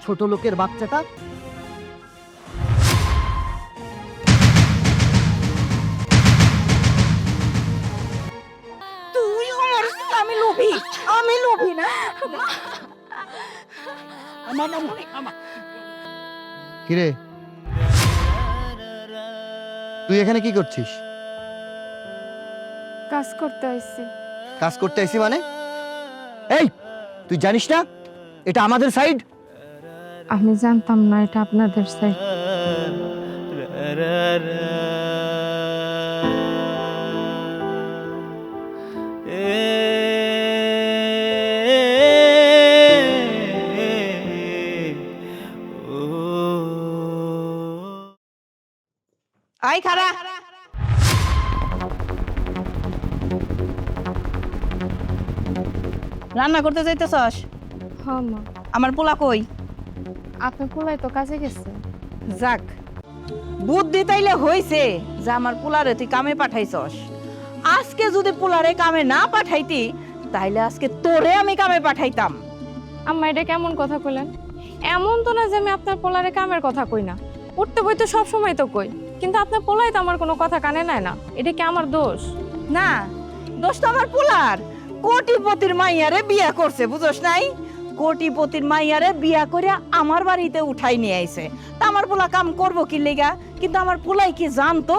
ছোট লোকের বাচ্চাটা। তুই আমার আমি লোভী, আমি লোভী না। কিরে, তুই এখানে কি করছিস? কাজ করতে আইছি। কাজ করতে আইছি মানে? এই, তুই জানিস না এটা আমাদের সাইড? আমি জানতাম না এটা আপনাদের সাইড। আই খারা, রান্না করতে যাইতেছস? হ্যাঁ মা। আমার পোলা কই? আপনার পোলাই তো কাজে গেছে। যাক, বুদ্ধি তাইলে হইছে যে আমার পোলারে তুই কামে পাঠাইছস। আজকে যদি পোলারে কামে না পাঠাইতি তাইলে আজকে তোরে আমি কামে পাঠাইতাম। আম্মা এটা কেমন কথা কইলেন? এমন তো না যে আমি আপনার পোলারে কামের কথা কই না। উঠতে বই তো সব সময় তো কই, কিন্তু আপনার পোলাই তো আমার কোনো কথা কানে নেয় না। এটা কি আমার দোষ? না, দোষ তো আমার পোলার। কোটিপতির মাইয়ারে বিয়া করছে, বুঝোস নাই? কোটিপতির মাইয়ারে বিয়া করে আমার বাড়িতে উঠাই নিয়ে আইছে। তা আমার পোলা কাম করবো কি লেগা? কিন্তু আমার পোলাই কি জানতো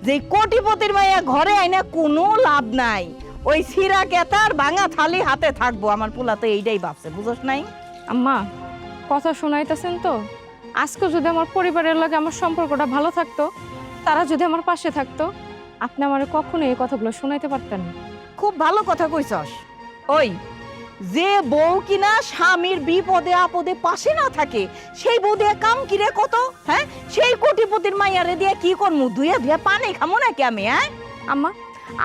যে কোটিপতির মাইয়া ঘরে আইনা কোনো লাভ নাই, ওই ছিঁড়া কেতার ভাঙা থালি হাতে থাকবো। আমার পোলা তো এইটাই ভাবছে, বুঝোস নাই? আম্মা কথা শোনাইতেছেন তো? আজকে যদি আমার পরিবারের লগে আমার সম্পর্কটা ভালো থাকতো, তারা যদি আমার পাশে থাকতো, আপনি আমার কখনো এই কথাগুলো শোনাইতে পারতেন না। খুব ভালো কথা কইছস। ওই যে বউ কিনা স্বামীর বিপদে আপদে পাশে না থাকে, সেই বউ দিয়ে কাম কিরে কত? হ্যাঁ, সেই কোটিপতির মাইয়ারে দিয়ে কি করমু? ধুইয়া ধুইয়া পানি খামো নাকি আমি? হ্যাঁ আম্মা,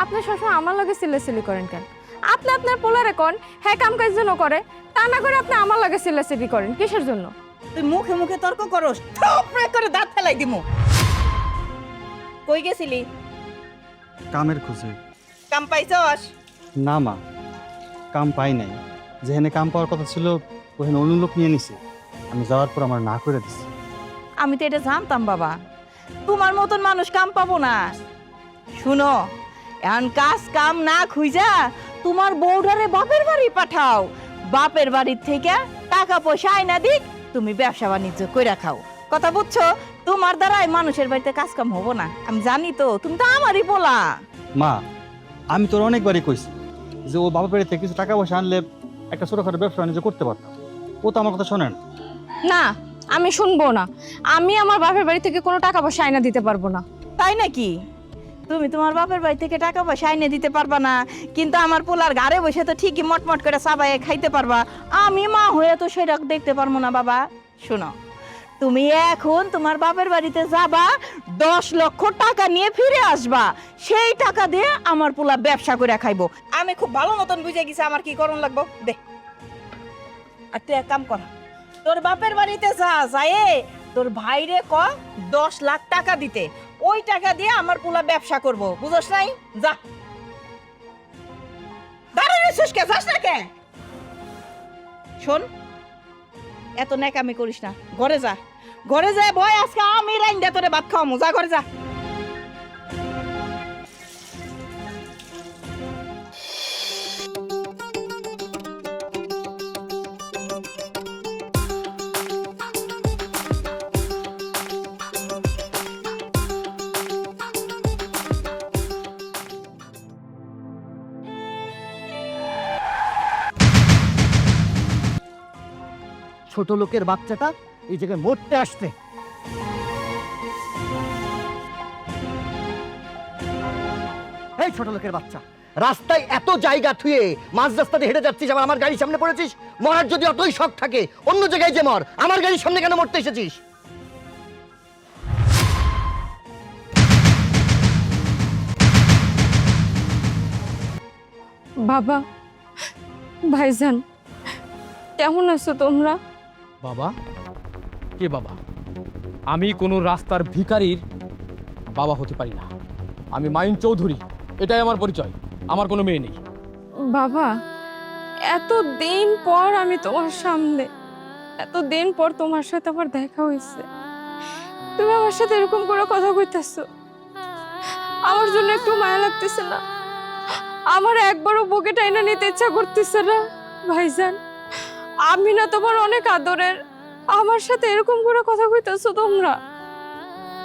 আপনি সবসময় আমার লগে সিলেসিলি করেন কেন? আপনি আপনার পোলারে কোন হ্যাঁ কাম কাজ জন্য করে, তা না করে আপনি আমার লগে সিলেসিলি করেন কিসের জন্য? তুই মুখে মুখে তর্ক করস, থাপড়ে করে দাঁত ফেলাই দিমু। কই গেছিলি? কামের খোঁজে। কাম পাইছস? না মা, কাম পাই নাই। যেখানে কাম পাওয়ার কথা ছিল ওখানে অন্য লোক নিয়ে নিছে। আমি যাওয়ার পর আমার না করে দিছে। আমি তো এটা জানতাম বাবা, তোমার মতন মানুষ কাম পাবো না। শুনো, এখন কাজ কাম না খুঁজা তোমার বউডারে বাপের বাড়ি পাঠাও। বাপের বাড়ির থেকে টাকা পয়সা আইনা দিক, তুমি ব্যবসা বাণিজ্য কইরা খাও। কথা বুঝছো? তোমার দ্বারাই মানুষের বাড়িতে কাজ কাম হবো না। আমি জানি তো, তুমি তো আমারই বলা। মা, আমি তোর অনেকবারই কইছি যে ও বাবা বাড়ি থেকে কিছু টাকা পয়সা আনলে একটা ছোটখাটো ব্যবসা বাণিজ্য করতে পারতাম। ও তো আমার কথা শোনে না। না, আমি শুনবো না। আমি আমার বাপের বাড়ি থেকে কোনো টাকা পয়সা আইনা দিতে পারবো না। তাই নাকি? তুমি তোমার বাপের বাড়ি থেকে টাকা পয়সা আইনে দিতে পারবা না, কিন্তু আমার পোলার ঘরে বসে তো ঠিকই মটমট করে চাবাইয়ে খাইতে পারবা। আমি মা হয়ে তো সেটা দেখতে পারবো না বাবা। শোনো, তুমি এখন তোমার বাপের বাড়িতে যাবা, 10 লক্ষ টাকা নিয়ে ফিরে আসবা। সেই টাকা দিয়ে আমার পোলা ব্যবসা করে খাইবো। আমি খুব ভালো মতন বুঝে গেছি আমার কি করণ লাগবো। দে, আর তুই এক কাম কর, তোর বাপের বাড়িতে যা, যায় তোর ভাইরে ক 10 লাখ টাকা দিতে। ওই টাকা দিয়ে আমার পোলা ব্যবসা করব, বুঝছ নাই? যা, দাঁড়ানো সুস্কে যাস না কে? শোন, এত ন্যাকামি করিস না, ঘরে যা। ঘরে যায় ভয়, আজকে আমি রাইন্দা তোরে ভাত খাওয়ামু। যা ঘরে যা। ছোট লোকের বাচ্চাটা এই জায়গায় মরতে আসছে। এই ছোট লোকের বাচ্চা, রাস্তায় এত জায়গা থুয়ে মাঝ রাস্তা দিয়ে হেঁটে যাচ্ছিস, আবার আমার গাড়ির সামনে পড়েছিস। মরার যদি অতই শখ থাকে অন্য জায়গায় যে মর, আমার গাড়ির সামনে কেন মরতে এসেছিস? বাবা, ভাইজান, কেমন আছো তোমরা? বাবা? কে বাবা? আমি কোনো রাস্তার ভিখারির বাবা হতে পারি না। আমি মাইন চৌধুরী, এটাই আমার পরিচয়। আমার কোনো মেয়ে নেই। বাবা, এত দিন পর আমি তোমার সামনে, এতদিন পর তোমার সাথে আমার দেখা হয়েছে, তুমি আমার সাথে এরকম করে কথা কইতাছো, আমার জন্য একটু মায়া লাগতেছে না? আমার একবারও বুকে টাইনা নিতে ইচ্ছা করতেছে না? ভাইজান, আমি না তোমার অনেক আদরের, আমার সাথে এরকম করে কথা কইতাছো তোমরা?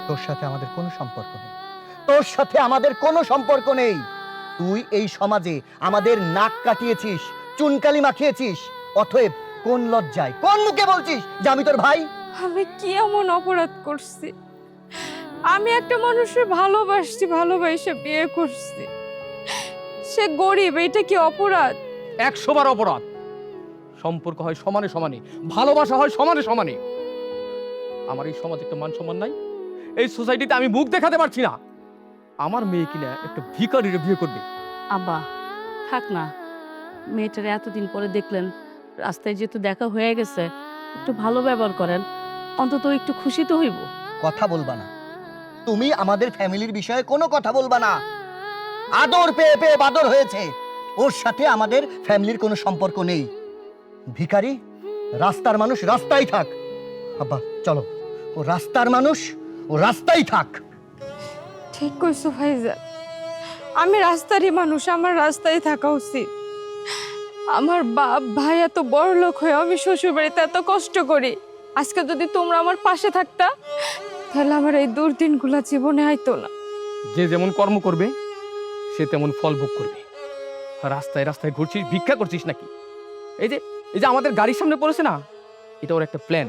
তোর সাথে আমাদের কোনো সম্পর্ক নেই, তোর সাথে আমাদের কোনো সম্পর্ক নেই। তুই এই সমাজে আমাদের নাক কাটিয়েছিস, চুনকালি মাখিয়েছিস, অতএব কোন লজ্জায়, কোন মুখে বলছিস যে আমি তোর ভাই? আমি কি এমন অপরাধ করছি? আমি একটা মানুষের ভালোবাসছি, ভালোবাসে বিয়ে করছি, সে গরিব, এটা কি অপরাধ? 100 বার অপরাধ। সম্পর্ক হয় সমানে সমানে, ভালোবাসা হয় সমানে সমানে। আমার এই সমাজে একটা মান সম্মান নাই, এই সোসাইটিতে আমি মুখ দেখাতে পারছি না। আমার মেয়ে কিনা একটা ভিখারির বিয়ে করবে? আব্বা থাক না, মেয়েটারে এতদিন পরে দেখলেন, রাস্তায় যেহেতু দেখা হয়ে গেছে, একটু ভালো ব্যবহার করেন, অন্তত একটু খুশি তো হইব। কথা বলবা না, তুমি আমাদের ফ্যামিলির বিষয়ে কোনো কথা বলবা না। আদর পেয়ে পেয়ে বাদর হয়েছে, ওর সাথে আমাদের ফ্যামিলির কোনো সম্পর্ক নেই। ভিখারি, রাস্তার মানুষ রাস্তায় থাক। আব্বা চলো, ও রাস্তার মানুষ, ও রাস্তায় থাক। ঠিক কইছো ভাইজান, আমি রাস্তারই মানুষ, আমার রাস্তায় থাকা উচিত। আমার বাপ ভাই এত বড় লোক হয়ে আমি শ্বশুর বাড়িতে এত কষ্ট করি, আজকে যদি তোমরা আমার পাশে থাকতা, তাহলে আমার এই দুর্দিনগুলা জীবনে আইতো না। যে যেমন কর্ম করবে সে তেমন ফল ভোগ করবে। রাস্তায় রাস্তায় ঘুরছিস, ভিক্ষা করছিস নাকি? এই যে আমাদের গাড়ির সামনে পড়েছে না, এটা ওর একটা প্ল্যান,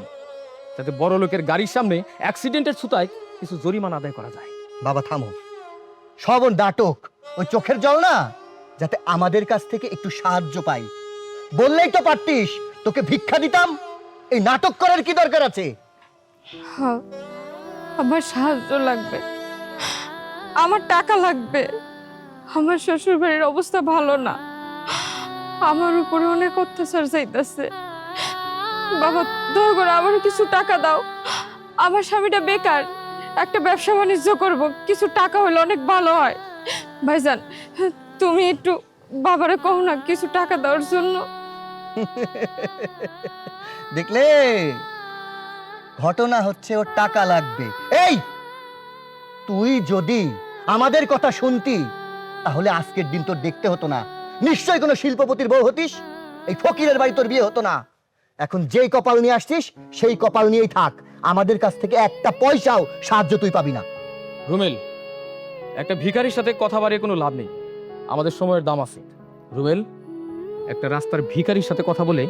যাতে বড় লোকের গাড়ির সামনে অ্যাক্সিডেন্টের ছুতায় কিছু জরিমানা আদায় করা যায়। বাবা থামো, সব ওর নাটক। ওই চোখের জল না, যাতে আমাদের কাছ থেকে একটু সাহায্য পাই। বললেই তো পারতিস, তোকে ভিক্ষা দিতাম। এই নাটক করার কি দরকার আছে? হ্যাঁ, আমার সাহায্য লাগবে, আমার টাকা লাগবে। আমার শ্বশুর বাড়ির অবস্থা ভালো না, আমার উপরে অনেক অত্যাচার চাইতেছে। বাবা দয়া করে আমার কিছু টাকা দাও, আমার স্বামীটা বেকার, একটা ব্যবসা বাণিজ্য করব, কিছু টাকা হলে অনেক ভালো হয়। ভাইজান, তুমি একটু বাবারে কও না কিছু টাকা দেওয়ার জন্য। দেখলে, ঘটনা হচ্ছে ওর টাকা লাগবে। এই, তুই যদি আমাদের কথা শুনতি, তাহলে আজকের দিন তোর দেখতে হতো না। নিশ্চয়ই কোনো শিল্পপতির বউ হতিস, এই ফকিরের বাড়ি তোর বিয়ে হতো না। এখন যেই কপাল নিয়ে আসছিস, সেই কপাল নিয়েই থাক। আমাদের কাছ থেকে একটা পয়সাও সাহায্য তুই পাবি না। রুমেল, একটা ভিখারির সাথে কথা বাড়িয়ে কোনো লাভ নেই, আমাদের সময়ের দাম আছে। রুমেল, একটা রাস্তার ভিখারির সাথে কথা বলে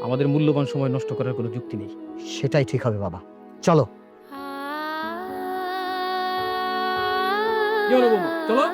আমাদের মূল্যবান সময় নষ্ট করার কোনো যুক্তি নেই। সেটাই ঠিক হবে বাবা, চলো। কি হলো বৌমা, চলো।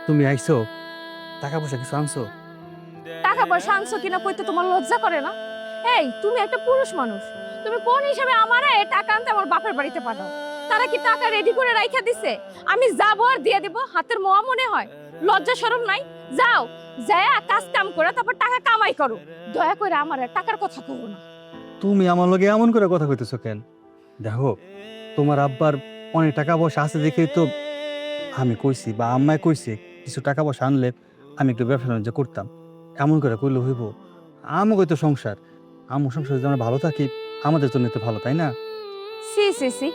তুমি আইছো, টাকা পয়সা কিছু আনছো? টাকা পয়সা আনছো কিনা কইতে তোমার লজ্জা করে না? এই, তুমি একটা পুরুষ মানুষ, তুমি কোন হিসাবে আমারে টাকা আনতে আমার বাপের বাড়িতে পাঠাও? তারা কি টাকা রেডি করে রাইখা দিছে? আমি যাবো আর দিয়ে দেব, হাতের মোয়া মনে হয়? লজ্জা শরম নাই? যাও, যায় কাজ কাম করে তারপর টাকা কামাই করো। দয়া করে আমার টাকার কথা কইও না। তুমি আমার লগে এমন করে কথা কইতেছো কেন? দেখো, তোমার আব্বার অনেক টাকা পয়সা আছে দেখেই তো আমি কইছি, বা আম্মায় কইছে কিছু টাকা পয়সা আনলে আমি একটু ব্যবসা বাণিজ্য করতাম। এমন করে কইলে হইব? আমাকে তো সংসার, আমার সংসার যদি আমরা ভালো থাকি, আমাদের জন্য তো ভালো, তাই না? সি সি সি,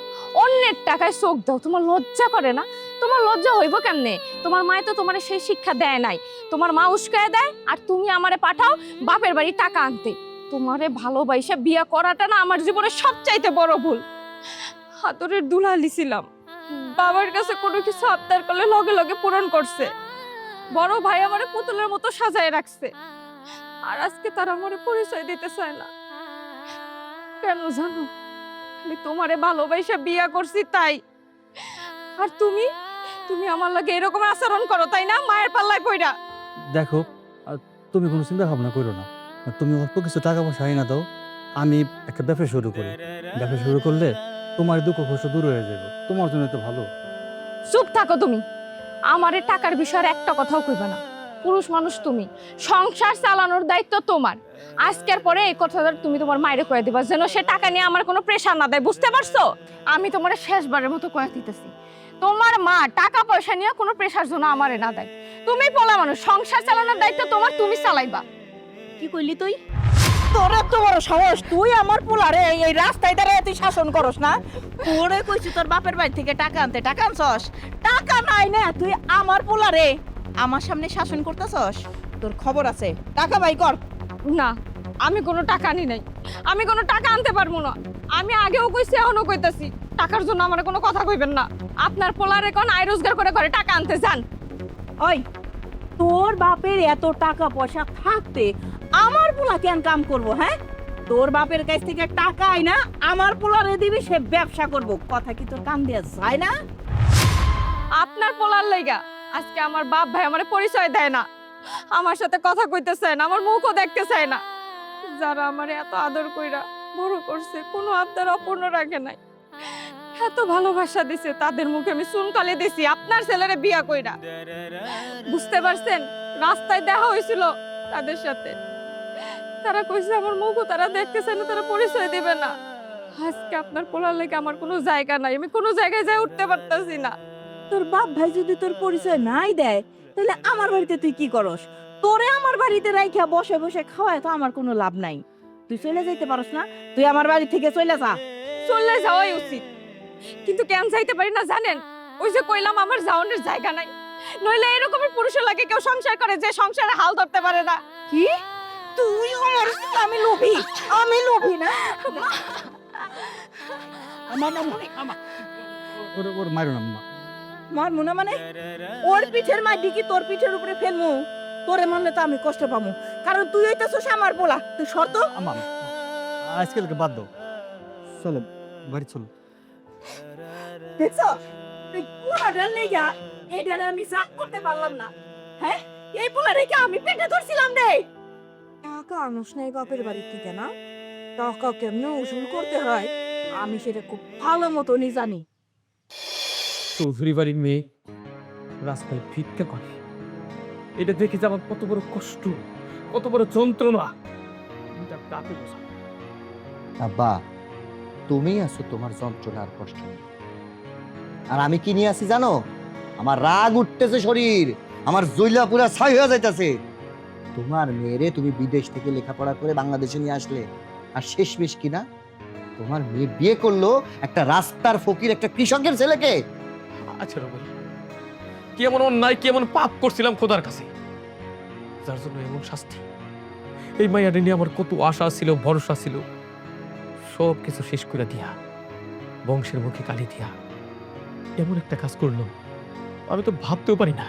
অন্যের টাকায় চোখ দাও, তোমার লজ্জা করে না? তোমার লজ্জা হইব কেমনে? তোমার মায়ে তো তোমার সেই শিক্ষা দেয় নাই। তোমার মা উস্কায় দেয়, আর তুমি আমারে পাঠাও বাপের বাড়ি টাকা আনতে। তোমারে ভালোবাসা বিয়া করাটা না আমার জীবনের সবচাইতে বড় ভুল। হাতুরের দুলালি ছিলাম, বাবার কাছে কোনো কিছু আবদার করলে লগে লগে পূরণ করছে। বড় ভাই আমারে পুতুলের মতো সাজায় রাখছে, আর আজকে তারা আমারে পরিচয় দিতে চায় না। কেন জানো? আমি তোমারে ভালোবাসা বিয়া করছি তাই। আর তুমি তুমি আমার লাগে এরকম আচরণ করো তাই না, মায়ের পাল্লায় পইরা। দেখো তুমি কোনো চিন্তা ভাবনা করো না, তুমি অল্প কিছু টাকা পয়সা না দাও, আমি একটা ব্যবসা শুরু করি। ব্যবসা শুরু করলে তোমার দুঃখ কষ্ট দূর হয়ে যাবে, তোমার জন্য তো ভালো। চুপ থাকো তুমি, আমারে টাকার বিষয়ে একটা কথাও কইবে না। পুরুষ মানুষ তুমি, সংসার চালানোর দায়িত্ব তোমার। আজকের পরে এই কথাটা তুমি তোমার মায়েরে কয়ে দিবা, যেন সে টাকা নিয়ে আমার কোনো প্রেশার না দেয়, বুঝতে পারছো? আমি তোমার শেষবারের মতো কয়ে দিতেছি, তোমার মা টাকা পয়সা নিয়ে কোনো প্রেশার যেন আমারে না দেয়। তুমি পোলা মানুষ, সংসার চালানোর দায়িত্ব তোমার, তুমি চালাইবা। কি কইলি তুই? তোর এত বড় সাহস, তুই আমার পোলারে এই রাস্তায় দাঁড়ায় তুই শাসন করস না? তোরে কইছি তোর বাপের বাড়ি থেকে টাকা আনতে, টাকা আনছস? টাকা নাই না, তুই আমার পোলারে আমার সামনে শাসন করতেছস? তোর খবর আছে, টাকা বাই কর। না, আমি কোনো টাকা আনি নাই, আমি কোনো টাকা আনতে পারবো না। আমি আগেও কইছি, এখনো কইতাছি, টাকার জন্য আমার কোনো কথা কইবেন না। আপনার পোলারে কোন আয় রোজগার করে করে টাকা আনতে যান। ওই, তোর বাপের এত টাকা পয়সা থাকতে আমার পোলা কেন কাম করব? হ্যাঁ, তোর বাপের কাছ থেকে টাকা আই না আমার পোলারে দিবি, সে ব্যবসা করব। কথা কি তোর কান দেয়া যায় না? আপনার পোলার লাইগা আজকে আমার বাপ ভাই আমার পরিচয় দেয় না, আমার সাথে কথা কইতে চায় না, আমার মুখও দেখতে চায় না। যারা আমার এত আদর কইরা বড় করছে, কোনো আবদার অপূর্ণ রাখে নাই, এত ভালোবাসা দিছে, তাদের মুখে আমি চুনকালি দিছি আপনার ছেলেরে বিয়া কইরা। বুঝতে পারছেন? রাস্তায় দেখা হয়েছিল তাদের সাথে, তারা কইছে আমার মুখও তারা দেখতে চায় না, তারা পরিচয় দিবে না। আজকে আপনার পোলার লেগে আমার কোনো জায়গা নাই, আমি কোনো জায়গায় যাই উঠতে পারতাছি না। তোর বাপ ভাই যদি তোর পরিচয় নাই দেয়, তাহলে আমার বাড়িতে তুই কি করস? তোরে আমার বাড়িতে রাইখা বসে বসে খাওয়ায় তো আমার কোনো লাভ নাই। তুই চলে যাইতে পারস না? তুই আমার বাড়ি থেকে চলে যা। চলে যাওয়াই উচিত, কিন্তু কেন যাইতে পারি না জানেন? ওই যে কইলাম, আমার যাওয়ানোর জায়গা নাই। নইলে এরকমই পুরুষের লাগে কেউ সংসার করে যে সংসারে হাল ধরতে পারে না। কি তুই আমার? আমি লোভী, আমি লোভী না? আমার ওর মারো না আম্মা। মার মুনা মানে ওর পিঠের মাটি কি তোর পিঠের উপরে ফেলমু? তোরে মানলে তো আমি কষ্ট পাবো, কারণ তুই হইতেছিস আমার পোলা। তুই শর্ত। আম্মা আজকালকে বাদ দাও, চলো বাড়ি চলো। দেখছো, তুই পোলাটার লেগা এটা আমি সাফ করতে পারলাম না। হ্যাঁ, এই পোলা রেখে আমি পেটে ধরছিলাম রে। টাকা আনুস নাই বাপের বাড়ি থেকে না? টাকা কেমনে উসুল করতে হয় আমি সেটা খুব ভালো মতনই জানি। চৌধুরী বাড়ির মেয়ে রাস্তায় ভিক্ষা করে, এটা দেখে যে আমার কত বড় কষ্ট, কত বড় যন্ত্রণা, এটা কাকে বোঝাবো? আব্বা, তুমি আছো তোমার যন্ত্রণার কষ্ট নিয়ে। আর আমি কি নিয়ে আছি জানো? আমার রাগ উঠতেছে, শরীর আমার জইলা পুরা ছাই হয়ে যাইতেছে। তোমার মেয়েরে তুমি বিদেশ থেকে লেখাপড়া করে বাংলাদেশে নিয়ে আসলে, আর শেষমেশ কিনা তোমার মেয়ে বিয়ে করলো একটা রাস্তার ফকির, একটা কৃষকের ছেলেকে। আচ্ছা রমণী, কি এমন অন্যায়, কি এমন পাপ করছিলাম খোদার কাছে, যার জন্য এমন শাস্তি? এই মাইয়ারে নিয়ে আমার কত আশা ছিল, ভরসা ছিল, সব কিছু শেষ করে দিয়া, বংশের মুখে কালি দিয়া এমন একটা কাজ করলো, আমি তো ভাবতেও পারি না।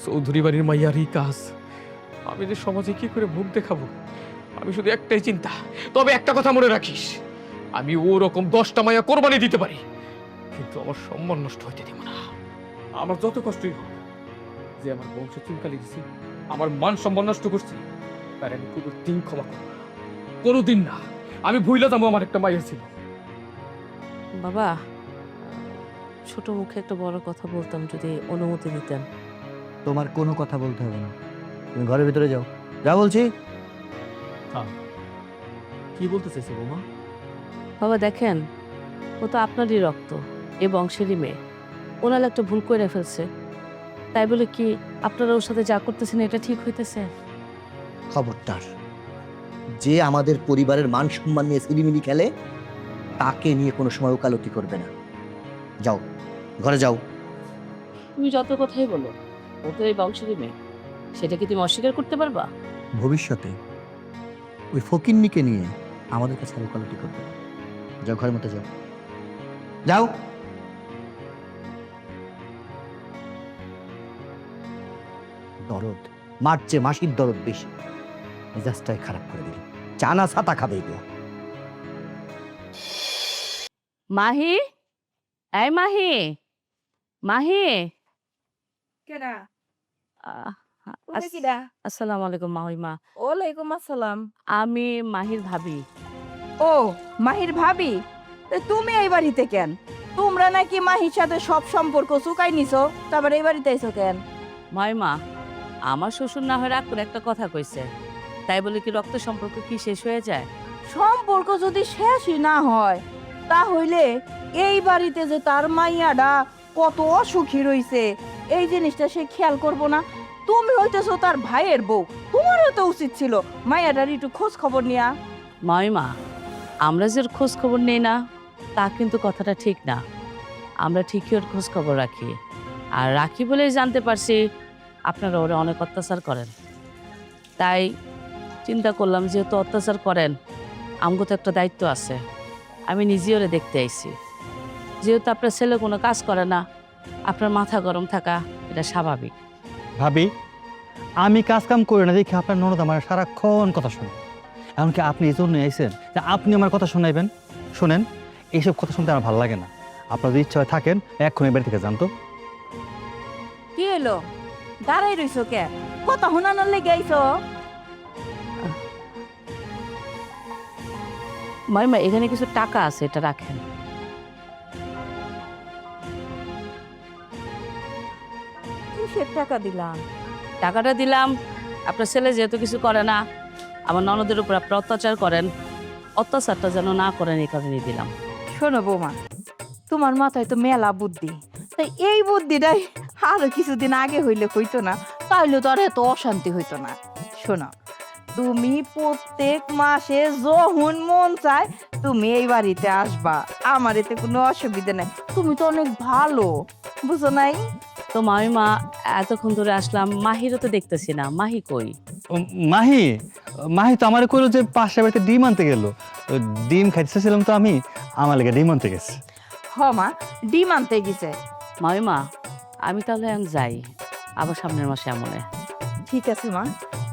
চৌধুরী বাড়ির মাইয়ার এই কাজ, আমি যে সমাজে কি করে মুখ দেখাবো? আমি শুধু একটাই চিন্তা, তবে একটা কথা মনে রাখিস, আমি ওরকম 10টা মাইয়া কোরবানি দিতে পারি, কিন্তু আমার সম্মান নষ্ট হইতে দিব না। আমার যত কষ্টই হোক, যে আমার বংশ চুনকালি দিছি, আমার মান সম্মান নষ্ট করছি, তার আমি কোনোদিন ক্ষমা করব না, কোনোদিন না। আমি ভুইলা যাবো আমার একটা মাইয়া ছিল। বাবা, ছোট মুখে একটা বড় কথা বলতাম, যদি অনুমতি দিতেন। তোমার কোনো কথা বলতে হবে না, তুমি ঘরের ভিতরে যাও। যা বলছি। কি বলতে চাইছো বৌমা? বাবা দেখেন, ও তো আপনারই রক্ত, এ বংশেরই মেয়ে। ওনার একটা ভুল করে ফেলছে, তাই বলে কি আপনারা ওর সাথে যা করতেছেন এটা ঠিক হইতেছে? খবরদার, যে আমাদের পরিবারের মান সম্মান নিয়ে সিলিমিলি খেলে, তাকে নিয়ে কোনো সময় ওকালতি করবে না। যাও, ঘরে যাও। তুমি যত কথাই বলো, ও তো এই বংশেরই মেয়ে, সেটা কি তুমি অস্বীকার করতে পারবা? ভবিষ্যতে ওই ফকিন্নিকে নিয়ে আমাদের কাছে আর ওকালতি করবে না। যাও, ঘরের মতো যাও, যাও। দরদ মারছে, মাসির দরদ বেশি, মেজাজটাই খারাপ করে দিল। চানা ছাতা খাবে এগুলো। মাহি, এই মাহি, মাহি। কেডা আহ, তুমি আস- কিডা? আসসালামু আলাইকুম মাহিমা। ওয়ালাইকুম আসসালাম। আমি মাহির ভাবি। ও, মাহির ভাবি? তা তুমি এই বাড়িতে কেন? তোমরা নাকি মাহির সাথে সব সম্পর্ক চুকাই নিছো, তারপর এই বাড়িতে আইছো কেন? মাহিমা, আমার শ্বশুর না হয়ে রাগ করে একটা কথা কইছে, তাই বলে কি রক্ত সম্পর্ক কি শেষ হয়ে যায়? সম্পর্ক যদি শেষই না হয়, তাহলে এই বাড়িতে যে তার মাইয়াডা কত অসুখী রইছে, এই জিনিসটা সে খেয়াল করবো না? তুমি হইতেছো তার ভাইয়ের বউ, তোমারও তো উচিত ছিল মাইয়াডার একটু খোঁজ খবর নিয়া। মাহিমা, আমরা যে ওর খোঁজ খবর নেই না, তা কিন্তু কথাটা ঠিক না। আমরা ঠিকই ওর খোঁজ খবর রাখি, আর রাখি বলেই জানতে পারছি আপনারা ওরা অনেক অত্যাচার করেন। তাই চিন্তা করলাম, যেহেতু অত্যাচার করেন, আমগো তো একটা দায়িত্ব আছে। আমি নিজে ওরে দেখতে আইছি। যেহেতু আপনার ছেলে কোনো কাজ করে না, আপনার মাথা গরম থাকা এটা স্বাভাবিক। ভাবি, আমি কাজ কাম করি না দেখে আপনার ননদ আমার সারাক্ষণ কথা শোনে। এমনকি আপনি এই জন্য আইসেন যে আপনি আমার কথা শোনাইবেন। শোনেন, এইসব কথা শুনতে আমার ভালো লাগে না। আপনার যদি ইচ্ছা হয় থাকেন, এক্ষুনি বাড়ি থেকে যান তো। কি হলো, দাঁড়াই রইছো কে? কথা শোনানোর লেগে আইছো? মাইমা, এখানে কিছু টাকা আছে, এটা রাখেন। কিসের টাকা দিলাম? টাকাটা দিলাম, আপনার ছেলে যেহেতু কিছু করে না, আমার ননদের উপর আপনি অত্যাচার করেন, অত্যাচারটা যেন না করেন এই কারণেই দিলাম। শোনো বৌমা, তোমার মাথায় তো মেলা বুদ্ধি, তাই এই বুদ্ধিটাই আরো কিছুদিন আগে হইলে হইতো না, তাইলে তো আর এত অশান্তি হইতো না। শোনো, তুমি প্রত্যেক মাসে যখন মন চায় তুমি এই বাড়িতে আসবা, আমার এতে কোনো অসুবিধা নাই। তুমি তো অনেক ভালো, বুঝো নাই? তো মামিমা, এতক্ষণ ধরে আসলাম, মাহিরও তো দেখতেছি না। মাহি কই? মাহি, মাহি তো আমার কইলো যে পাশের বাড়িতে ডিম আনতে গেল। ডিম খাইতেছিলাম তো আমি, আমার লেগে ডিম আনতে গেছে। হ মা, ডিম আনতে গেছে। মামিমা, আমি তাহলে এখন যাই, আবার সামনের মাসে আমনে। ঠিক আছে মা,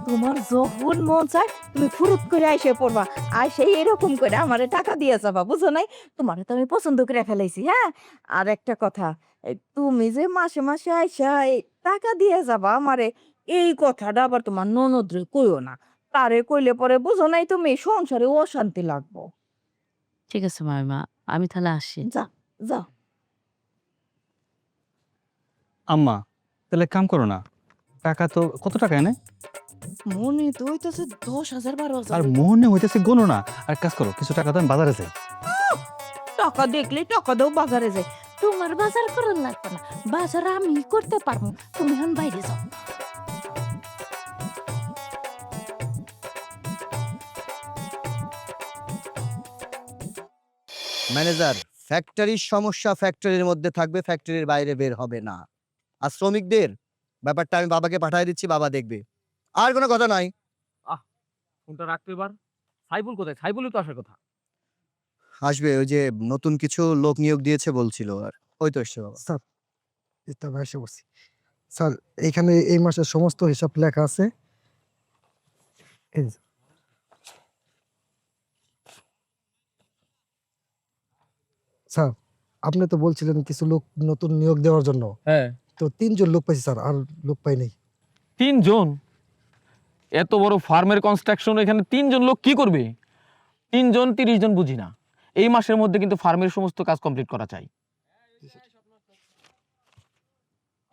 তোমার যখন মন চায় তুমি ফুরুত করে আইসে পড়বা, আইসে এরকম করে আমারে টাকা দিয়ে যাবা, বুঝো নাই? তোমারে তো আমি পছন্দ করে ফেলাইছি। হ্যাঁ, আর একটা কথা, এই তুমি যে মাসে মাসে আইসা এই টাকা দিয়ে যাবা আমারে, এই কথাটা আবার তোমার ননদরে কইও না। তারে কইলে পরে বুঝো নাই তুমি সংসারে অশান্তি লাগবো। ঠিক আছে মামিমা, আমি তাহলে আসি। যা, যাও। আম্মা, তাহলে কাম করো না, টাকা তো কত টাকা এনে? মনে তো হইতেছে 10,000 আর 12,000। মনে হইতেছে গোনো না। আর কাজ করো, কিছু টাকা তো আমি বাজারে যাই। টাকা দেখলে টাকা দাও, বাজারে যাই। তোমার বাজার করার লাগবে না, বাজার আমি করতে পারবো, তুমি এখন বাইরে যাও। ম্যানেজার, ফ্যাক্টরির সমস্যা ফ্যাক্টরির মধ্যে থাকবে, ফ্যাক্টরির বাইরে বের হবে না। আর শ্রমিকদের ব্যাপারটা আমি বাবাকে পাঠিয়ে দিচ্ছি, বাবা দেখবে। আর কোনো কথা নাই। ফোনটা রাখতো এবার। সাইবুল কোথায়? সাইবুলই তো আসার কথা। আসবে, ওই যে নতুন কিছু লোক নিয়োগ দিয়েছে বলছিল, আর ওই তো এসছে বাবা। স্যার, এটা এসে বসি। স্যার, এইখানে এই মাসের সমস্ত হিসাব লেখা আছে। এই যে। স্যার, আপনি তো বলছিলেন কিছু লোক নতুন নিয়োগ দেওয়ার জন্য, হ্যাঁ, তো 3 জন লোক পাইছি স্যার, আর লোক পাই নাই। 3 জন? এত বড় ফার্মের কনস্ট্রাকশন, এখানে 3 জন লোক কি করবে? 3 জন 30 জন বুঝি না। এই মাসের মধ্যে কিন্তু ফার্মের সমস্ত কাজ কমপ্লিট করা চাই।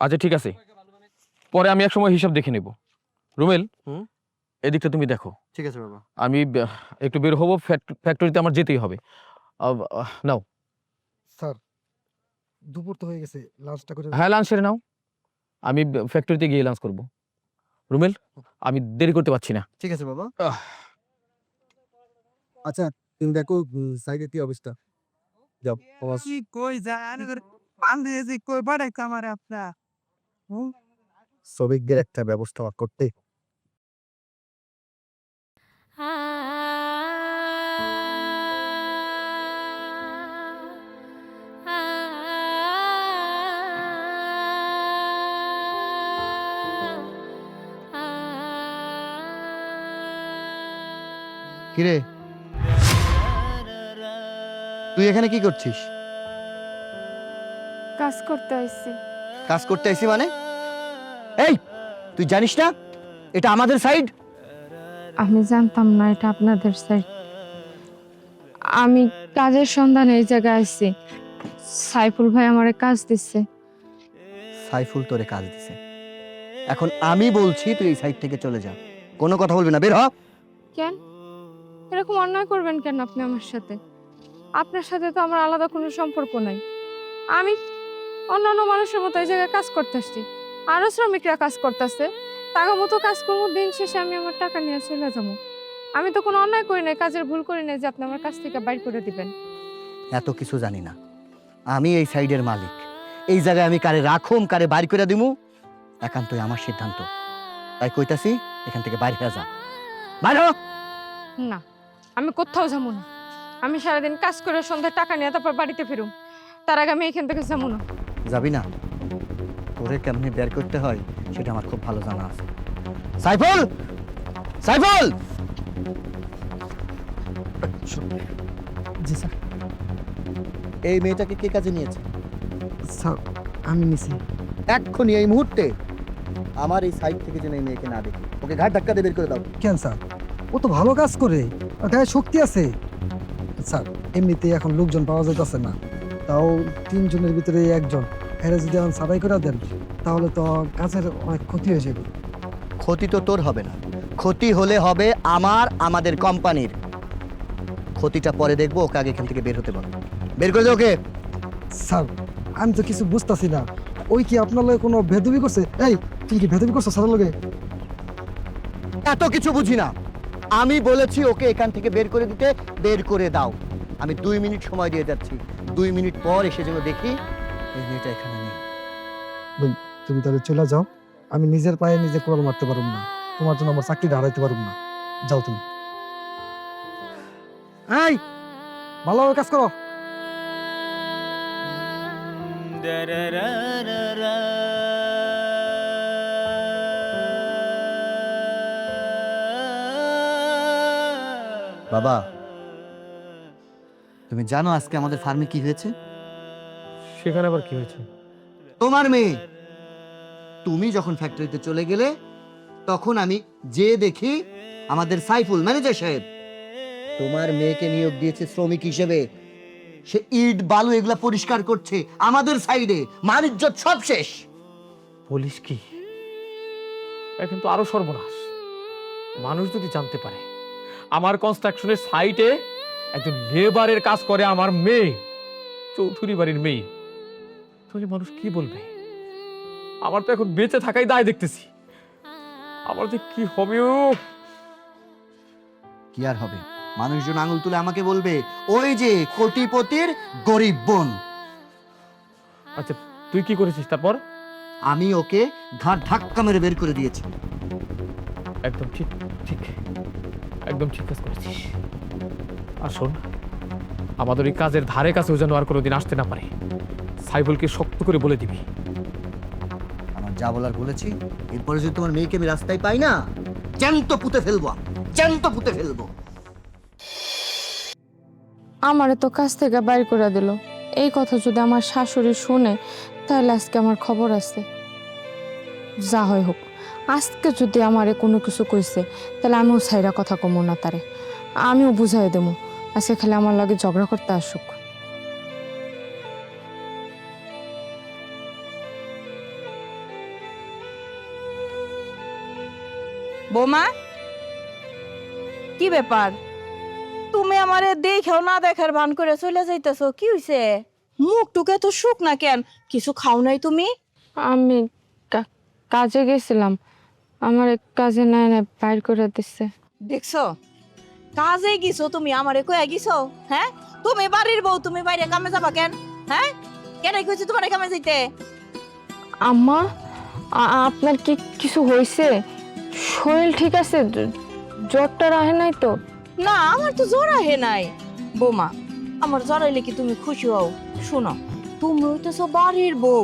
আচ্ছা ঠিক আছে, পরে আমি এক সময় হিসাব দেখে নেব। রুমেল, এদিকটা তুমি দেখো। ঠিক আছে বাবা। আমি একটু বের হবো, ফ্যাক্টরিতে আমার যেতেই হবে। নাও। স্যার, দুপুর তো হয়ে গেছে, লাঞ্চটা করে। হ্যাঁ, লাঞ্চ সেরে নাও। আমি ফ্যাক্টরিতে গিয়ে লাঞ্চ করব। রুমেল, আমি দেরি করতে পারছি না। ঠিক আছে বাবা। আচ্ছা, তুমি দেখো সাইডে কি অবস্থা। যাও বস। কি কই জান বান্ধে যে কই বাড়াই কামারে আপনা শ্রমিকদের একটা ব্যবস্থা করতে। কিরে, তুই এখানে কি করছিস? কাজ করতে আইছি। কাজ করতে আইছি মানে? এই তুই জানিস না এটা আমাদের সাইড? আমি জানতাম না এটা আপনাদের সাইড। আমি কাজের সন্ধানে এই জায়গায় আসছি। সাইফুল ভাই আমারে কাজ দিচ্ছে। সাইফুল তোরে কাজ দিছে, এখন আমি বলছি তুই এই সাইড থেকে চলে যা, কোনো কথা বলবি না, বের হ। কেন এরকম অন্যায় করবেন কেন আপনি আমার সাথে? আপনার সাথে তো আমার আলাদা কোনো সম্পর্ক নাই। আমি অন্যান্য মানুষের মতো এই জায়গায় কাজ করতে আসছি, আরো শ্রমিকরা কাজ করতেছে, টাকা মতো কাজ করবো, দিন শেষে আমি আমার টাকা নিয়ে চলে যাবো। আমি তো কোনো অন্যায় করি নাই, কাজের ভুল করি নাই যে আপনি আমার কাছ থেকে বাইর করে দিবেন। এত কিছু জানি না, আমি এই সাইডের মালিক। এই জায়গায় আমি কারে রাখুম কারে বাইর করে দিমু একান্তই আমার সিদ্ধান্ত। তাই কইতাছি এখান থেকে বাইরে হয়ে যা, বাইর হ। না, আমি কোথাও যাবো না। আমি সারাদিন কাজ করে সন্ধ্যায় টাকা নিয়ে তারপর বাড়িতে ফিরুম, তার আগে আমি এখান থেকে যাবো না। যাবি না? তোরে কেমনি বের করতে হয় সেটা আমার খুব ভালো জানা আছে। সাইফুল, সাইফুল! জি স্যার। এই মেয়েটাকে কে কাজে নিয়েছে? স্যার আমি নিছি। এক্ষুনি এই মুহূর্তে আমার এই সাইড থেকে যেন এই মেয়েকে না দেখি, ওকে ঘাট ধাক্কা দিয়ে বের করে দাও। কেন স্যার? ও তো ভালো কাজ করে, ওর গায়ে শক্তি আছে। স্যার এমনিতেই এখন লোকজন পাওয়া যাইতেছে না, তাও 3 জনের ভিতরে একজন, এরা যদি এখন সাবাই করে দেন তাহলে তো কাজের অনেক ক্ষতি হয়ে যাবে। ক্ষতি তো তোর হবে না, ক্ষতি হলে হবে আমাদের কোম্পানির। ক্ষতিটা পরে দেখবো, ওকে আগে এখান থেকে বের হতে বল। বের করে দে ওকে। স্যার আমি তো কিছু বুঝতেছি না, ওই কি আপনার লগে কোনো ভেদবি করছে? এই তুমি কি ভেদবি করছো স্যারের লগে? এত কিছু বুঝি না, আমি বলেছি ওকে এখান থেকে বের করে দিতে, বের করে দাও। আমি 2 মিনিট সময় দিয়ে যাচ্ছি, 2 মিনিট পর এসে যেন দেখি এই মেয়েটা এখানে নেই। তুমি তাহলে চলে যাও, আমি নিজের পায়ে নিজে কোড়াল মারতে পারব না, তোমার জন্য আমার চাকরিটা হারাইতে পারব না। যাও তুমি। এই ভালোভাবে কাজ করো। বাবা, তুমি জানো আজকে আমাদের ফার্মে কি হয়েছে? সেখানে আবার কি হয়েছে? তোমার মেয়ে, তুমি যখন ফ্যাক্টরিতে চলে গেলে তখন আমি যে দেখি আমাদের সাইফুল ম্যানেজার সাহেব তোমার মেয়েকে নিয়োগ দিয়েছে শ্রমিক হিসেবে। সে ইট বালু এগুলা পরিষ্কার করছে আমাদের সাইডে, মান ইজ্জত সব শেষ। পুলিশ কি? এখন তো আরো সর্বনাশ। মানুষ যদি জানতে পারে আমার কনস্ট্রাকশনের সাইটে একজন লেবারের কাজ করে আমার মেয়ে, চৌধুরী বাড়ির মেয়ে, তাহলে মানুষ কি বলবে? আমার তো এখন বেঁচে থাকাই দায় দেখতেছি। আমার যে কি হবে? কি আর হবে? মানুষজন আঙুল তুলে আমাকে বলবে ওই যে কোটিপতির গরিব বোন। আচ্ছা, তুই কি করেছিস তারপর? আমি ওকে ঘাট ধাক্কা মেরে বের করে দিয়েছি। একদম ঠিক, ঠিক, একদম ঠিক কাজ করেছিস। আর শোন, আমাদের এই কাজের ধারে কাছেও যেন আর কোনোদিন আসতে না পারে। সাইফুলকে শক্ত করে বলে দিবি। আমার যা বলার বলেছি, এরপরে যদি তোমার মেয়েকে আমি রাস্তায় পাই না, জ্যান্ত পুঁতে ফেলবো, জ্যান্ত পুঁতে ফেলবো। আমারে তো কাজ থেকে বাইর করে দিল। এই কথা যদি আমার শাশুড়ি শুনে তাহলে আজকে আমার খবর আছে। যা হয় হোক, আজকে যদি আমারে কোনো কিছু কইছে তাহলে আমিও ছাইরা কথা কমো না তারে, আমিও বুঝাই দেবো। আজকে খালি আমার লগে ঝগড়া করতে আসুক। বৌমা, কি ব্যাপার? তুমি আমারে দেখেও না দেখার ভান করে চলে যাইতেছো, কি হইছে? মুখ টুকে তো শুক না কেন? কিছু খাও নাই তুমি? আমি কাজে গেছিলাম, আমার কাজে নাই না বাইর করে দিচ্ছে। দেখছো, কাজে গেছো তুমি, আমারে কয়ে গেছো? হ্যাঁ, তুমি বাড়ির বউ, তুমি বাইরে কামে যাবা কেন? হ্যাঁ, কেন কইছি তোমার কামে যাইতে? আম্মা, আপনার কি কিছু হয়েছে? শরীর ঠিক আছে? জ্বরটা রাহে নাই তো? না, আমার তো জ্বর আহে নাই। বৌমা, আমার জ্বর আইলে কি তুমি খুশি হও? শোনো, তুমি হইতেছো বাড়ির বউ,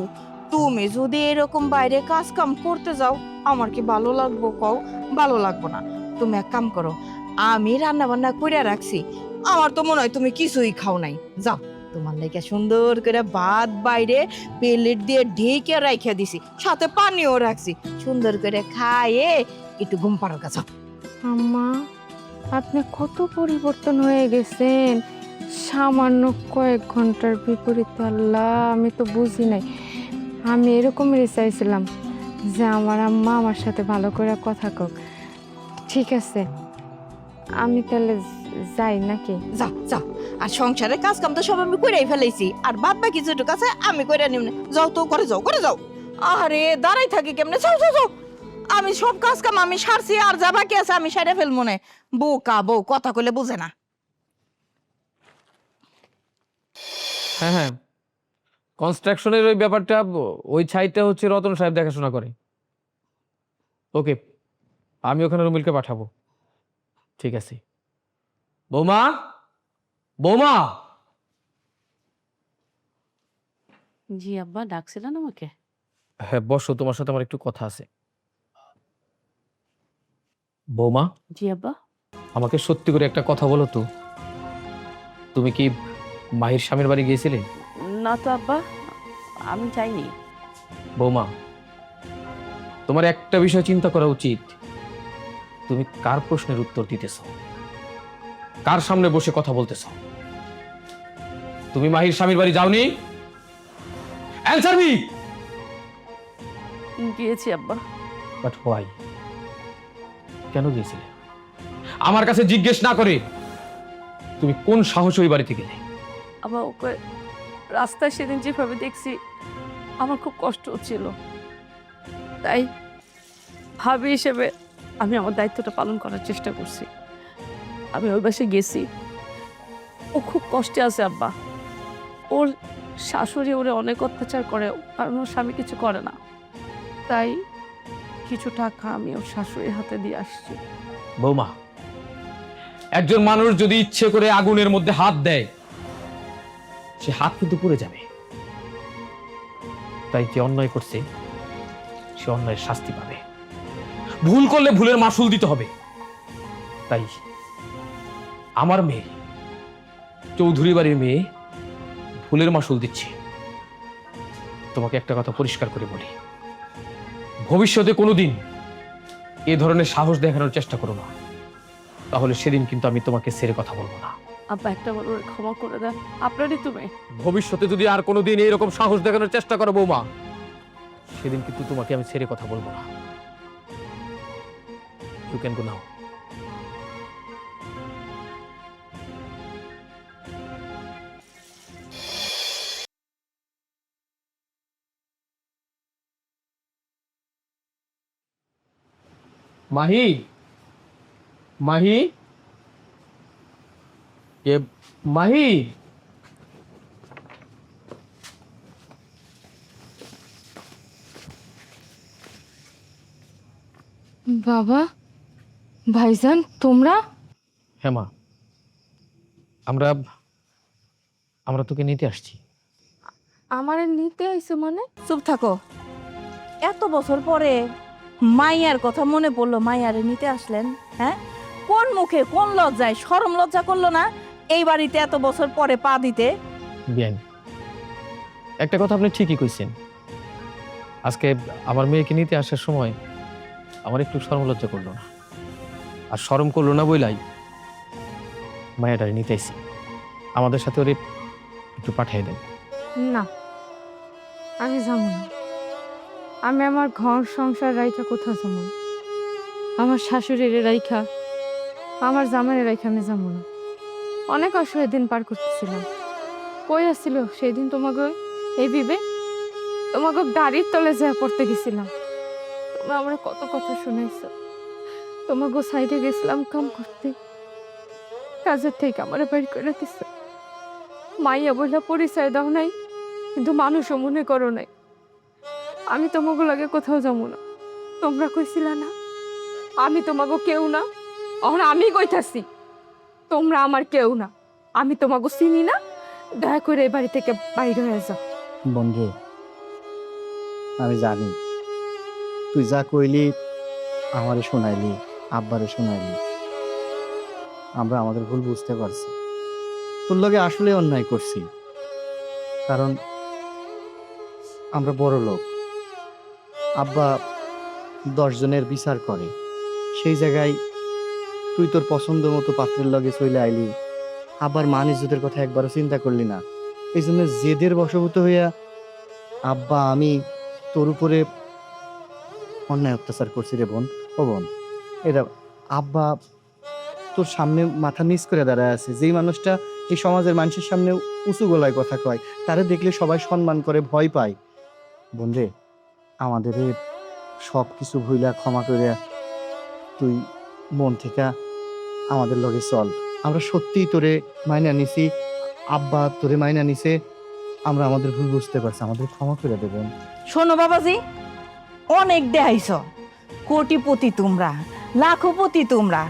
তুমি যদি এরকম বাইরে কাজ কাম করতে যাও আমার কি ভালো লাগবো? কও, ভালো লাগবো না। তুমি এক কাম করো, আমি রান্না বান্না করে রাখছি, আমার তো মনে হয় তুমি কিছুই খাও নাই। যাও, তোমার লেগে সুন্দর করে ভাত বাইরে প্লেট দিয়ে ঢেকে রাইখা দিছি, সাথে পানিও রাখছি। সুন্দর করে খাইয়ে একটু ঘুম পাড়ার কাছে। আম্মা, আপনি কত পরিবর্তন হয়ে গেছেন সামান্য কয়েক ঘন্টার বিপরীতে। আল্লাহ, আমি তো বুঝি নাই। আমি এরকমই চাইছিলাম যে আমার আম্মা আমার সাথে ভালো করে কথা কক। ঠিক আছে, আমি তাহলে যাই নাকি? যাও যাও, আর সংসারের কাজ কাম তো সব আমি করেই ফেলেছি, আর বাদ বাকি যেটুকু আছে আমি করে নিব। যাও তো, করে যাও, করে যাও। আরে দাঁড়াই থাকি কেমনে? যাও যাও যাও, আমি সব কাজ কাম আমি সারছি, আর যা বাকি আছে আমি সারে ফেলবো না। বোকা বউ, কথা কইলে বুঝে না। হ্যাঁ হ্যাঁ, কনস্ট্রাকশনের ওই ব্যাপারটা, ওই ছাইটা হচ্ছে রতন সাহেব দেখাশোনা করে। ওকে, আমি ওখানে রুমিলকে পাঠাবো। ঠিক আছে। বৌমা, বৌমা। জি আব্বা, ডাকছিলেন আমাকে? হ্যাঁ বসো, তোমার সাথে আমার একটু কথা আছে। বৌমা, জি আব্বা। আমাকে সত্যি করে একটা কথা বলো তো, তুমি কি মাহির স্বামীর বাড়ি গিয়েছিলে? না তো আব্বা, আমি যাইনি। বৌমা, তোমার একটা বিষয় চিন্তা করা উচিত। তুমি কার প্রশ্নের উত্তর দিতেছ, কার সামনে বসে কথা বলতেছ? তুমি মাহির স্বামীর বাড়ি যাওনি? Answer me. গিয়েছি আব্বা। But why? কেন গিয়েছিলে? আমার কাছে জিজ্ঞেস না করে তুমি কোন সাহসে ওই বাড়িতে গেলে? আবার ওকে রাস্তায় সেদিন যেভাবে দেখছি আমার খুব কষ্ট হচ্ছিল, তাই ভাবি হিসেবে আমি আমার দায়িত্বটা পালন করার চেষ্টা করছি। আমি ওই বাসে গেছি, ও খুব কষ্টে আছে আব্বা। ওর শাশুড়ি ওরে অনেক অত্যাচার করে, কারণ ওর স্বামী কিছু করে না। তাই কিছু টাকা আমি ওর শাশুড়ির হাতে দিয়ে আসছি। বৌমা, একজন মানুষ যদি ইচ্ছে করে আগুনের মধ্যে হাত দেয়, সে হাত কিন্তু পুড়ে যাবে। তাই যে অন্যায় করছে সে অন্যায়ের শাস্তি পাবে। ভুল করলে ভুলের মাসুল দিতে হবে। তাই আমার মেয়ে, চৌধুরী বাড়ির মেয়ে, ভুলের মাসুল দিচ্ছে। তোমাকে একটা কথা পরিষ্কার করে বলি, ভবিষ্যতে কোনোদিন এ ধরনের সাহস দেখানোর চেষ্টা করো না, তাহলে সেদিন কিন্তু আমি তোমাকে ছেড়ে কথা বলবো না। আব্বা, একটা বার ওরে ক্ষমা করে দেন, আপনারই তুমি। ভবিষ্যতে যদি আর কোনোদিন এইরকম সাহস দেখানোর চেষ্টা করো বৌমা, সেদিন কিন্তু তোমাকে আমি ছেড়ে কথা বলবো না। ইউ ক্যান গো নাও। মাহি, মাহি, এ মাহি। বাবা, ভাইজান, তোমরা? হ্যাঁ মা, আমরা আমরা তোকে নিতে আসছি। আমারে নিতে আইছো মানে? চুপ থাকো। এত বছর পরে মাইয়ার কথা মনে পড়লো, মাইয়ারে নিতে আসলেন? হ্যাঁ, কোন মুখে, কোন লজ্জায়? শরম লজ্জা করলো না এই বাড়িতে এত বছর পরে পা দিতে? বিয়ান, একটা কথা আপনি ঠিকই কইছেন। আজকে আমার মেয়েকে নিতে আসার সময় আমার একটু শরম লজ্জা করলো না, আর শরম করলো না বইলাই মায়াটারে নিতে আইছি। আমাদের সাথে ওরে একটু পাঠিয়ে দেন। না, আমি যাবো না। আমি আমার ঘর সংসার রাইখা কোথাও যাবো না। আমার শাশুড়ির রাইখা, আমার জামাইয়ের রাইখা আমি যাবো না। অনেক অসহায় দিন পার করতেছিলাম। কই আসছিল সেই দিন তোমাকে এই বিবে? তোমাকে গাড়ির তলে যা পড়তে গেছিলাম। তোমরা আমার কত কথা শুনেছ। তোমাকে সাইডে গেছিলাম কাম করতে, কাজের থেকে আমার বাড়ি করে দিচ্ছে। মাইয়া বইলা পরিচয় দাও নাই, কিন্তু মানুষও মনে করো নাই। আমি তোমাকে লাগে কোথাও যাবো না। তোমরা কইছিলা না আমি তোমাকে কেউ না? এখন আমি কইতাছি তোমরা আমার কেউ না, আমি তোমাকে চিনি না। দয়া করে এই বাড়ি থেকে বাইরে হয়ে যাও। বন্ধু, আমি জানি তুই যা কইলি আমারে শোনাইলি, আব্বারে শোনাইলি। আমরা আমাদের ভুল বুঝতে পারছি, তোর লগে আসলে অন্যায় করছি। কারণ আমরা বড় লোক। আব্বা 10 জনের বিচার করে, সেই জায়গায় তুই তোর পছন্দ মতো পাত্রের লগে চলে আইলি, আবার মান ইজ্জতের কথা একবারও চিন্তা করলি না। এই জন্য জেদের বশবর্তী হইয়া আব্বা আমি তোর উপরে অন্যায় অত্যাচার করছি রে বোন। ও বোন, এটা আব্বা তোর সামনে মাথা নিচ করে দাঁড়ায় আছে, যেই মানুষটা এই সমাজের মানুষের সামনে উঁচু গলায় কথা কয়, তারে দেখলে সবাই সম্মান করে, ভয় পায়। বোন রে, আমাদের সব কিছু ভুইলা ক্ষমা করে তুই মন থেকে আমাদের লগে চল। আমরা সত্যিই তোরে মাইনা নিছি, আব্বা তোরে মাইনা নিছে, আমরা আমাদের ভুল বুঝতে পারছি, আমাদের ক্ষমা করে দেবেন। শোনো বাবাজি, অনেক দেখাইছ, কোটিপতি তোমরা, লাখপতি তোমরা,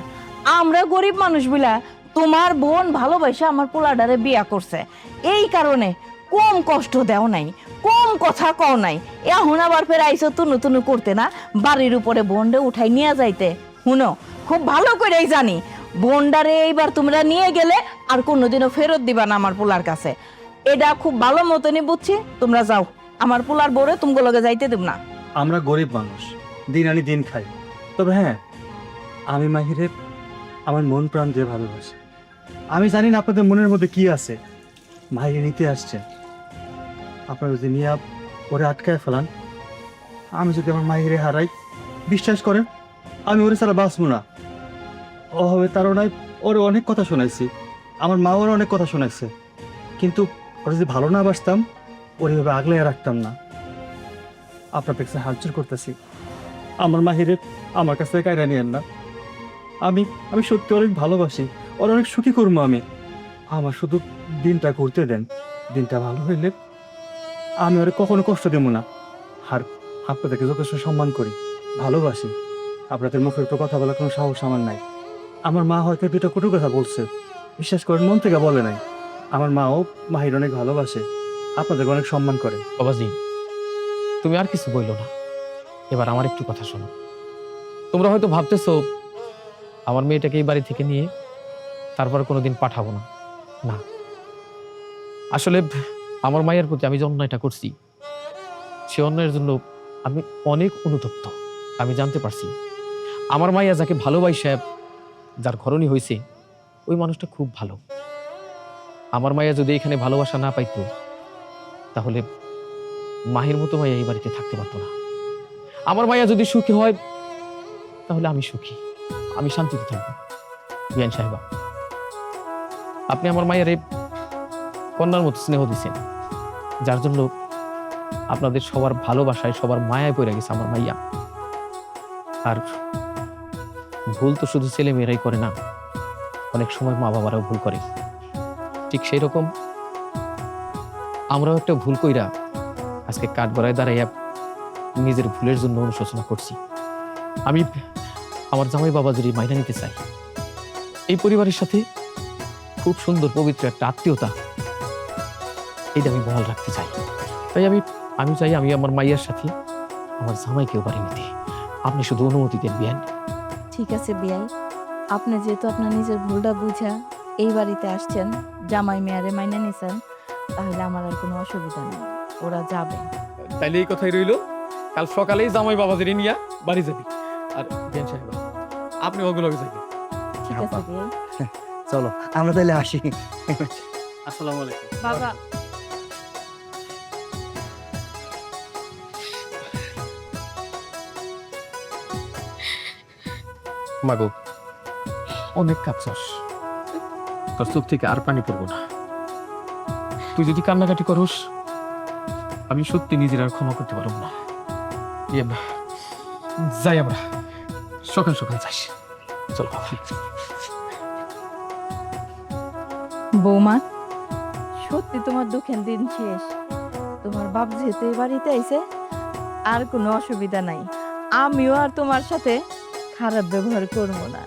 আমরা গরিব মানুষ বলে তোমার বোন ভালোবাসা আমার পোলাডারে বিয়া করছে, এই কারণে কম কষ্ট দেও নাই, কম কথা কও নাই। এখন আবার ফের আইসো তুনু তুনু করতে না, বাড়ির উপরে বোনডে উঠাই নিয়ে যাইতে। শুনো, খুব ভালো করেই জানি বোনডারে এইবার তোমরা নিয়ে গেলে আর কোনোদিনও ফেরত দিবা না আমার পোলার কাছে। এটা খুব ভালো মতনই বুঝছি, তোমরা যাও, আমার পোলার বোরে তুমি লগে যাইতে দেব না। আমরা গরিব মানুষ, দিন আনি দিন খাই। তবে হ্যাঁ, আমি মাহিরে আমার মন প্রাণ দিয়ে ভালোবাসি। আমি জানি না আপনাদের মনের মধ্যে কি আছে। মাহিরে নিতে আসছে, আপনারা যদি নিয়ে ওরে আটকায় ফেলান, আমি যদি আমার মাহিরে হারাই, বিশ্বাস করেন আমি ওরে ছাড়া বাঁচবো না। ও হবে তারও নাই, ওরে অনেক কথা শোনাইছি, আমার মা ওর অনেক কথা শোনাইছে, কিন্তু ওরা যদি ভালো না বাসতাম ওর এভাবে আগলে রাখতাম না। আপনার কাছে হাত জোর করতেছি, আমার মাহিরে আমার কাছ থেকে কায়রা নিয়েন না। আমি আমি সত্যি অনেক ভালোবাসি, ওর অনেক সুখী করবো আমি। আমার শুধু দিনটা ঘুরতে দেন, দিনটা ভালো হইলে আমি ওরে কখনো কষ্ট দেবো না। আর আপনাদেরকে যথেষ্ট সম্মান করি, ভালোবাসি। আপনাদের মুখের উপর কথা বলার কোনো সাহস আমার নাই। আমার মা হয়তো দুটো কটু কথা বলছে, বিশ্বাস করেন মন থেকে বলে নাই। আমার মাও মাহির অনেক ভালোবাসে, আপনাদেরকে অনেক সম্মান করে। বাবাজি, তুমি আর কিছু বইলো না, এবার আমার একটু কথা শোনো। তোমরা হয়তো ভাবতেছো আমার মেয়েটাকে এই বাড়ি থেকে নিয়ে তারপর কোনোদিন পাঠাবো না। না, আসলে আমার মায়ের প্রতি আমি যে অন্যায়টা করছি, সে অন্যায়ের জন্য আমি অনেক অনুতপ্ত। আমি জানতে পারছি আমার মাইয়া যাকে ভালোবাসে, যার ঘরণী হয়েছে, ওই মানুষটা খুব ভালো। আমার মাইয়া যদি এখানে ভালোবাসা না পাইতো, তাহলে মাহির মতো মাইয়া এই বাড়িতে থাকতে পারতো না। আমার মাইয়া যদি সুখী হয়, তাহলে আমি সুখী, আমি শান্তিতে থাকবো। বিয়ান সাহেবা, আপনি আমার মায়ের কন্যার মতো স্নেহ দিচ্ছেন, যার জন্য আপনাদের সবার ভালোবাসায়, সবার মায়ায় পড়ে গেছে আমার মাইয়া। আর ভুল তো শুধু ছেলে মেয়েরাই করে না, অনেক সময় মা বাবারাও ভুল করে। ঠিক সেই রকম আমরাও একটা ভুল কইরা আজকে কাঠ গড়ায় দাঁড়াইয়া নিজের ভুলের জন্য অনুশোচনা করছি। আমি আমার জামাই বাবা যদি মাইনা নিতে চাই, এই পরিবারের সাথে খুব সুন্দর পবিত্র একটা আত্মীয়তা, এটা আমি বহাল রাখতে চাই। তাই আমি চাই আমি আমার মাইয়ার সাথে আমার জামাইকেও বাড়ি নিতে। আপনি শুধু অনুমতি দেন বিয়ান। ঠিক আছে বিয়াই, আপনি যেহেতু আপনার নিজের ভুলটা বুঝা এই বাড়িতে আসছেন, জামাই মেয়ারে মাইনে নিছেন, তাহলে আমার আর কোনো অসুবিধা নেই, ওরা যাবে। তাইলে এই কথাই রইলো, কাল সকালেই জামাই বাবাদের নিয়ে বাড়ি যাবি। আর বিয়ান সাহেব, আপনি ওগুলো যাবেন। ঠিক আছে বিয়াই। চলো আমরা তাহলে আসি। আসসালামু আলাইকুম। বাবা, মাগো, অনেক কাঁদছস, তোর চোখ থেকে আর পানি পড়বো না। তুই যদি কান্নাকাটি করস, আমি সত্যি নিজের আর ক্ষমা করতে পারব না। যাই আমরা, সকাল সকাল যাস। চল বাবা। বৌমা, সত্যি তোমার দুঃখের দিন শেষ। তোমার বাপ যেহেতু এই বাড়িতে আইছে, আর কোনো অসুবিধা নাই, আমিও আর তোমার সাথে খারাপ ব্যবহার করবো না।